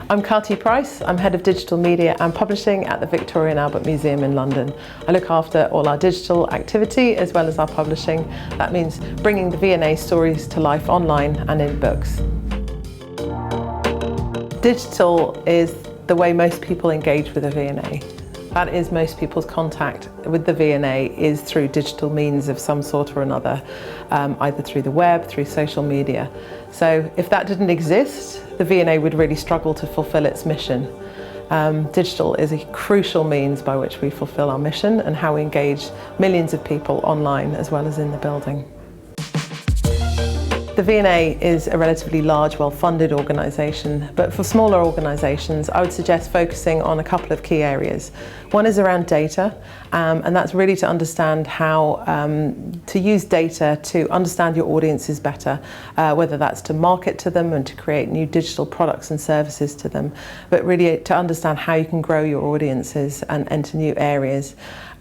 I'm Kati Price. I'm Head of Digital Media and Publishing at the Victoria and Albert Museum in London. I look after all our digital activity as well as our publishing. That means bringing the V&A stories to life online and in books. Digital is the way most people engage with a V&A. That is most people's contact with the V&A is through digital means of some sort or another, either through the web, through social media. So if that didn't exist, the V&A would really struggle to fulfil its mission. Digital is a crucial means by which we fulfil our mission and how we engage millions of people online as well as in the building. The V&A is a relatively large, well-funded organisation, but for smaller organisations I would suggest focusing on a couple of key areas. One is around data, and that's really to understand how to use data to understand your audiences better, whether that's to market to them and to create new digital products and services to them, but really to understand how you can grow your audiences and enter new areas.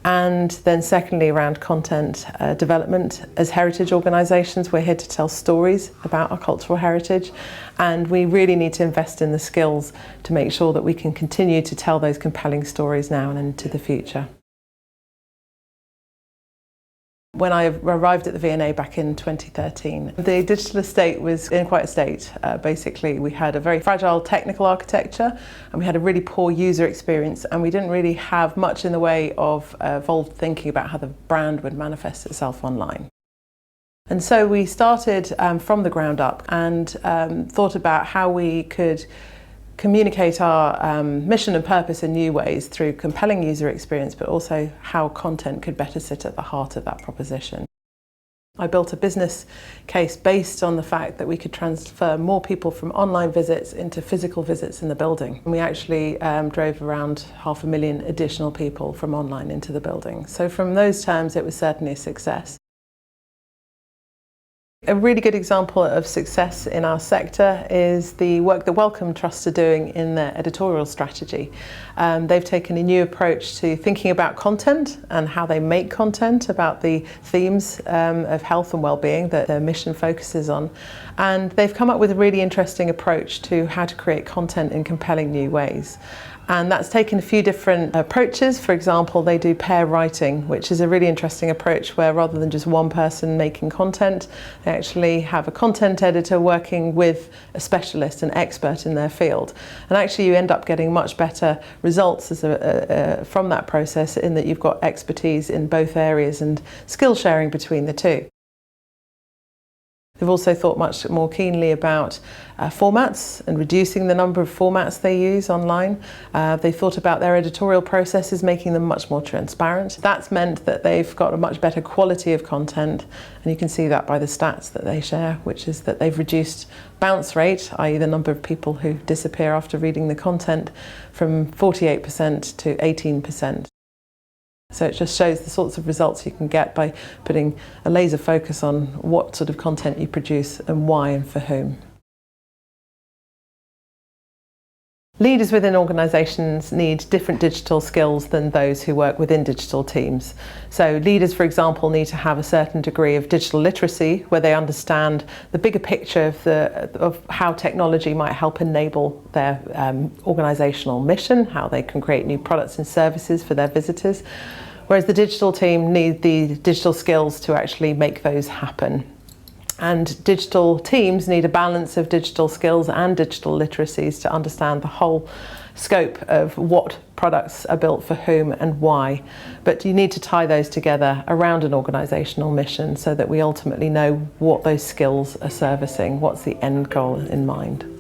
And then secondly, around content development. As heritage organisations, we're here to tell stories about our cultural heritage, and we really need to invest in the skills to make sure that we can continue to tell those compelling stories now and into the future. When I arrived at the V&A back in 2013, the digital estate was in quite a state. Basically, we had a very fragile technical architecture and we had a really poor user experience, and we didn't really have much in the way of evolved thinking about how the brand would manifest itself online. And so we started from the ground up and thought about how we could communicate our mission and purpose in new ways through compelling user experience, but also how content could better sit at the heart of that proposition. I built a business case based on the fact that we could transfer more people from online visits into physical visits in the building. And we actually drove around 500,000 additional people from online into the building. So from those terms, it was certainly a success. A really good example of success in our sector is the work that Wellcome Trust are doing in their editorial strategy. They've taken a new approach to thinking about content and how they make content about the themes of health and well-being that their mission focuses on. And they've come up with a really interesting approach to how to create content in compelling new ways. And that's taken a few different approaches. For example, they do pair writing, which is a really interesting approach where rather than just one person making content, they actually have a content editor working with a specialist, an expert in their field. And actually you end up getting much better results from that process in that you've got expertise in both areas and skill sharing between the two. They've also thought much more keenly about formats and reducing the number of formats they use online. They thought about their editorial processes, making them much more transparent. That's meant that they've got a much better quality of content, and you can see that by the stats that they share, which is that they've reduced bounce rate, i.e. the number of people who disappear after reading the content, from 48% to 18%. So it just shows the sorts of results you can get by putting a laser focus on what sort of content you produce and why and for whom. Leaders within organisations need different digital skills than those who work within digital teams. So leaders, for example, need to have a certain degree of digital literacy where they understand the bigger picture of how technology might help enable their organisational mission, how they can create new products and services for their visitors. Whereas the digital team need the digital skills to actually make those happen. And digital teams need a balance of digital skills and digital literacies to understand the whole scope of what products are built for whom and why. But you need to tie those together around an organisational mission so that we ultimately know what those skills are servicing, what's the end goal in mind.